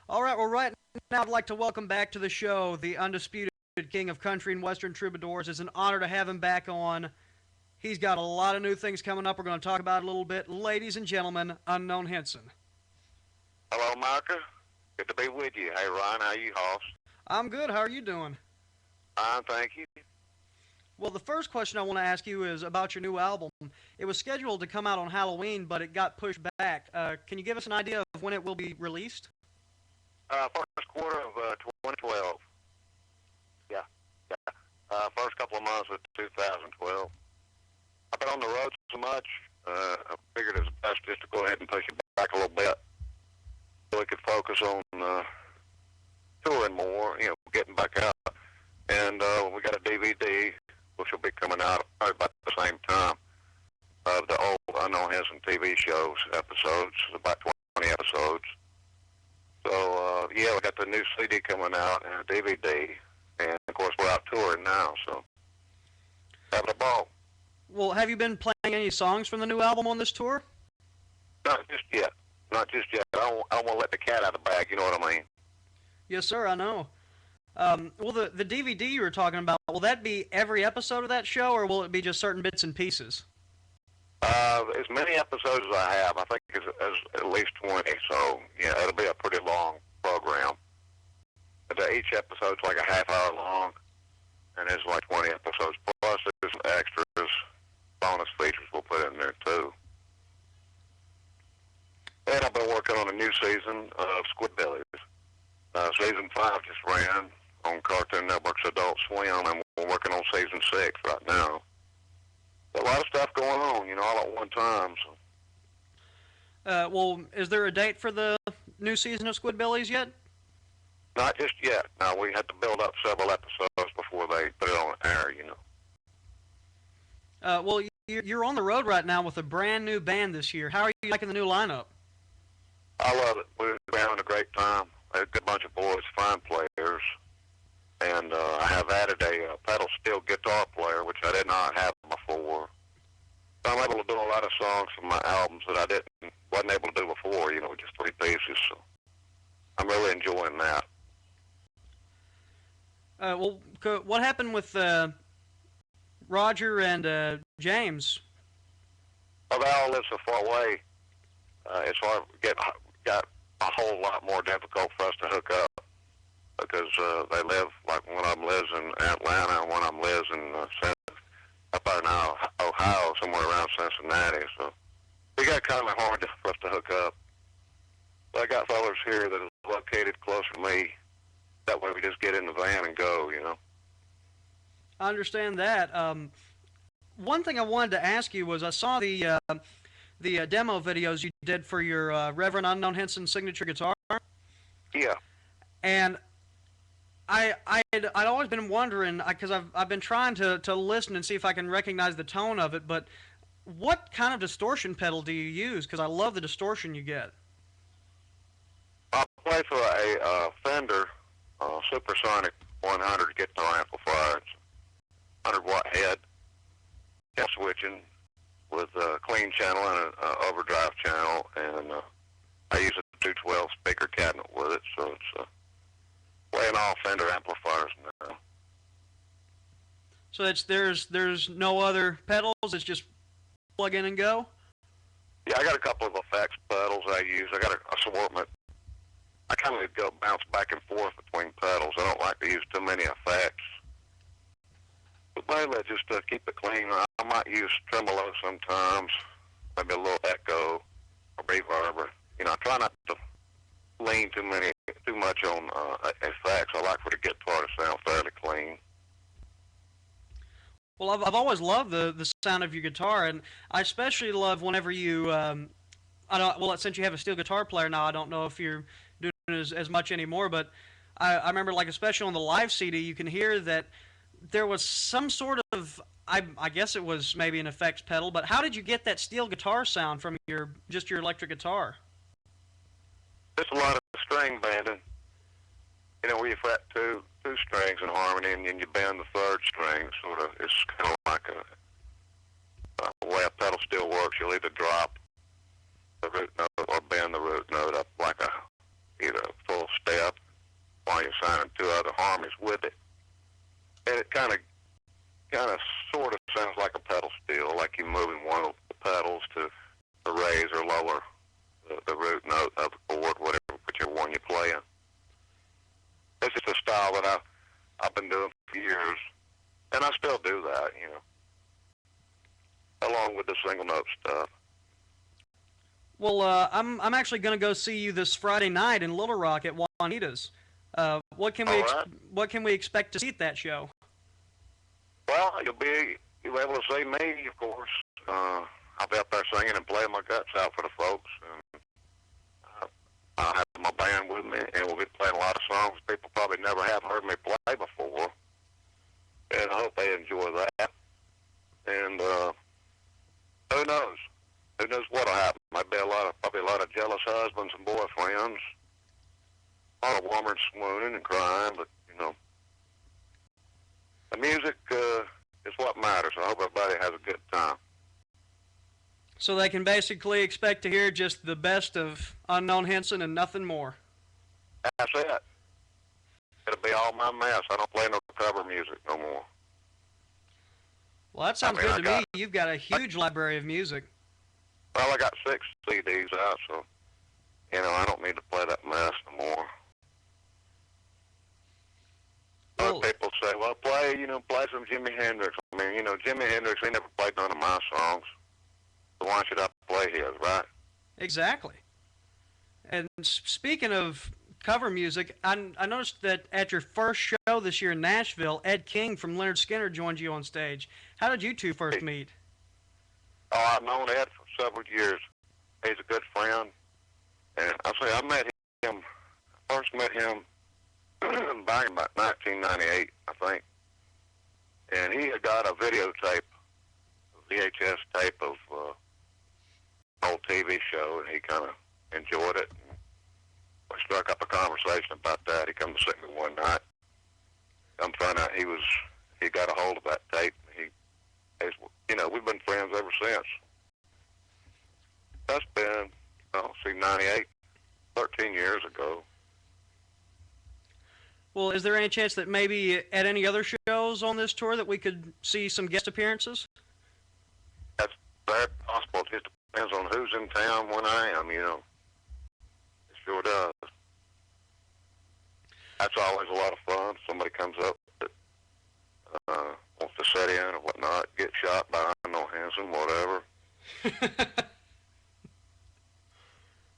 All right, well, right now I'd like to welcome back to the show the undisputed king of country and western troubadours. It's an honor to have him back on. He's got a lot of new things coming up. We're going to talk about it a little bit. Ladies and gentlemen, Unknown Hinson. Hello, Marker. Good to be with you. Hey, Ron, how you, hoss? I'm good. How are you doing? Fine, thank you. Well, the first question I want to ask you is about your new album. It was scheduled to come out on Halloween, but it got pushed back. Can you give us an idea of when it will be released? First quarter of 2012. Yeah. First couple of months of 2012. I've been on the road so much, I figured it was best just to go ahead and push it back a little bit so we could focus on touring more, getting back out. And we got a DVD, which will be coming out probably about the same time, of the old Unknown Hinson TV shows episodes, about 20 episodes. So, we got the new CD coming out and a DVD. And, of course, we're out touring now, so having a ball. Well, have you been playing any songs from the new album on this tour? Not just yet. I don't want to let the cat out of the bag, you know what I mean? Yes, sir, I know. Well, the DVD you were talking about, will that be every episode of that show, or will it be just certain bits and pieces? As many episodes as I have, I think it's at least 20, so, it'll be a pretty long program. But each episode's like a half hour long, and there's like 20 episodes. Plus, there's some extras, bonus features we'll put in there, too. And I've been working on a new season of Squidbillies. Season 5 just ran on Cartoon Network's Adult Swim, and we're working on season 6 right now. A lot of stuff going on, all at one time. So. Well, is there a date for the new season of Squidbillies yet? Not just yet. Now, we had to build up several episodes before they put it on air, Well, you're on the road right now with a brand new band this year. How are you liking the new lineup? I love it. We're having a great time. A good bunch of boys, fine players. And I have added a pedal steel guitar player, which I did not have before. So I'm able to do a lot of songs from my albums that I wasn't able to do before, just 3 pieces. So I'm really enjoying that. Well, what happened with Roger and James? Well, they all live so far away. It's hard got a whole lot more difficult for us to hook up because they live, like one of them lives in Atlanta and one of them lives in up there now, Ohio, somewhere around Cincinnati. So we got kind of hard for us to hook up. So I got fellas here that are located closer to me. That way we just get in the van and go, I understand that. One thing I wanted to ask you was I saw the demo videos you did for your Reverend Unknown Hinson signature guitar. Yeah. And I'd always been wondering, because I've been trying to listen and see if I can recognize the tone of it, but what kind of distortion pedal do you use? Because I love the distortion you get. I play for a Fender Supersonic 100 guitar amplifier. It's 100-watt head, switching with a clean channel and an overdrive channel, and I use a 212 speaker cabinet with it, so it's playing all Fender amplifiers now. So there's no other pedals, it's just plug in and go? Yeah, I got a couple of effects pedals I use. I got an assortment. I kind of bounce back and forth between pedals. I don't like to use too many effects. But mainly just to keep it clean, I might use tremolo sometimes, maybe a little echo or reverb. I try not to lean too much on effects. I like for the guitar to sound fairly clean. Well, I've always loved the sound of your guitar, and I especially love whenever you since you have a steel guitar player now, I don't know if you're doing it as much anymore, but I remember, like, especially on the live CD, you can hear that there was some sort of, I guess it was maybe an effects pedal, but how did you get that steel guitar sound from your electric guitar? Just a lot of string banding. Where you fret two strings in harmony, and then you bend the third string. Sort of, it's kind of like the way a pedal steel works. You'll either drop the root note or bend the root note up like either a full harmonies with it, and it kind of sort of sounds like a pedal steel, like you're moving one of the pedals to raise or lower the root note of the chord, whichever one you're playing. It's just a style that I've been doing for years, and I still do that, along with the single note stuff. Well, I'm actually going to go see you this Friday night in Little Rock at Juanita's. What can All right. what can we expect to see at that show? Well, you'll be able to see me, of course. I'll be up there singing and playing my guts out for the folks. And I'll have my band with me, and we'll be playing a lot of songs people probably never have heard me play before. And I hope they enjoy that. And who knows? Who knows what'll happen? Might be probably a lot of jealous husbands and boyfriends. A lot of women swooning and crying, but the music is what matters. I hope everybody has a good time. So they can basically expect to hear just the best of Unknown Hinson and nothing more. That's it. It'll be all my mess. I don't play no cover music no more. Well, that sounds good to me. You've got a huge library of music. Well, I got 6 CDs out, so I don't need to play that mess no more. Well, people say, well, play some Jimi Hendrix. I mean, Jimi Hendrix, he never played none of my songs. So why should I play his, right? Exactly. And speaking of cover music, I noticed that at your first show this year in Nashville, Ed King from Leonard Skinner joined you on stage. How did you two first meet? Oh, I've known Ed for several years. He's a good friend. And I met him, first met him back in about 1998, I think. And he had got a videotape, a VHS tape of an old TV show, and he kind of enjoyed it. And we struck up a conversation about that. He come to see me one night. I'm finding out he got a hold of that tape. We've been friends ever since. That's been, 98, 13 years ago. Well, is there any chance that maybe at any other shows on this tour that we could see some guest appearances? That's very possible. It just depends on who's in town when I am, It sure does. That's always a lot of fun. Somebody comes up that wants to set in or whatnot, get shot by no Hinson, whatever.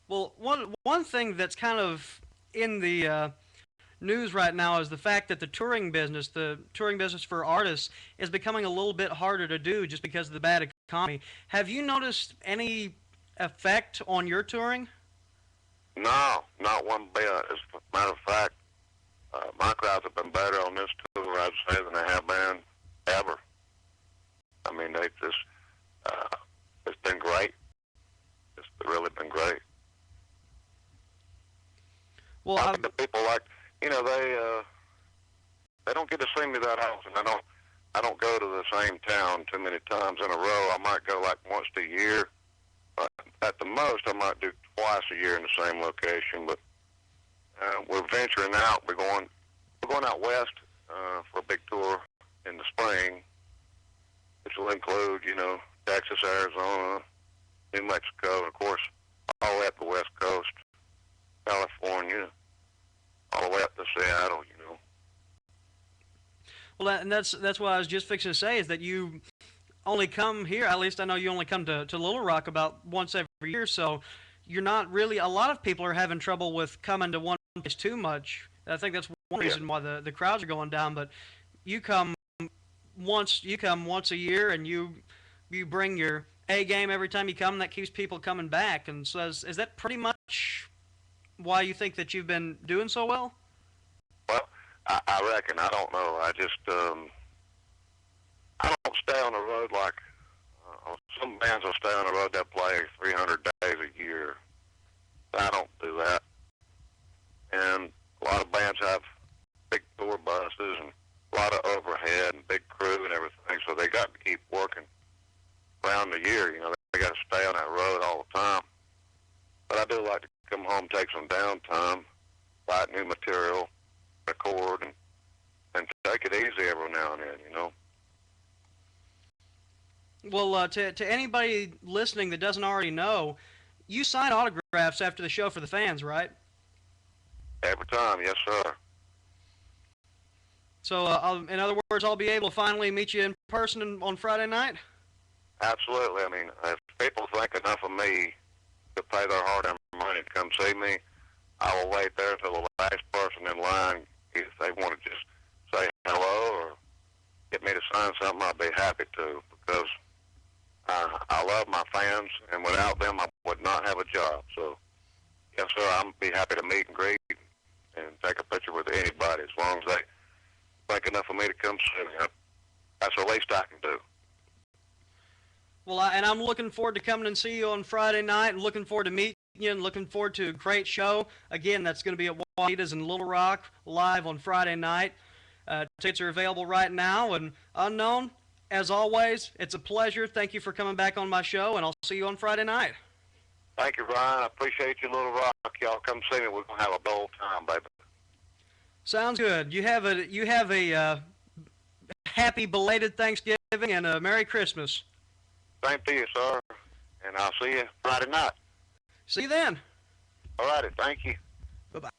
Well, one thing that's kind of in the news right now is the fact that the touring business for artists, is becoming a little bit harder to do just because of the bad economy. Have you noticed any effect on your touring? No, not one bit. As a matter of fact, my crowds have been better on this tour, I'd say, than they have been ever. I mean, it's been great. It's really been great. Well, I think the people they don't get to see me that often. I don't go to the same town too many times in a row. I might go like once a year. At the most, I might do twice a year in the same location. But we're venturing out. We're going out west for a big tour in the spring, which will include, Texas, Arizona, New Mexico, and of course, all the way up the West Coast, California, all the way up to Seattle, Well, and that's what I was just fixing to say, is that you only come here, at least I know you only come to Little Rock about once every year, so you're not really, a lot of people are having trouble with coming to one place too much. I think that's one reason why the crowds are going down, but you come once a year, and you bring your A game every time you come. That keeps people coming back. And so is that pretty much why you think that you've been doing so well? Well, I reckon. I don't know. I just I don't stay on the road like some bands will stay on the road. They'll play 300 days a year. I don't do that. And a lot of bands have big tour buses and a lot of overhead and big crew and everything, so they got to keep working around the year. They got to stay on that road all the time. But I do like to come home, take some downtime, buy new material, record, and take it easy every now and then, you know. Well, to anybody listening that doesn't already know, you sign autographs after the show for the fans, right? Every time, yes, sir. So, in other words, I'll be able to finally meet you in person on Friday night? Absolutely. I mean, if people think enough of me to pay their hard-earned money to come see me, I will wait there till the last person in line. If they want to just say hello or get me to sign something, I'll be happy to, because I love my fans, and without them, I would not have a job. So, yes, sir, I'll be happy to meet and greet and take a picture with anybody as long as they think enough of me to come see me. That's the least I can do. Well, and I'm looking forward to coming and see you on Friday night, and looking forward to meeting you, and looking forward to a great show. Again, that's going to be at Juanita's in Little Rock, live on Friday night. Tickets are available right now, and Unknown, as always, it's a pleasure. Thank you for coming back on my show, and I'll see you on Friday night. Thank you, Ryan. I appreciate you, Little Rock. Y'all come see me. We're going to have a bold time, baby. Sounds good. You have a happy belated Thanksgiving and a Merry Christmas. Same to you, sir. And I'll see you Friday night. See you then. All righty. Thank you. Bye-bye.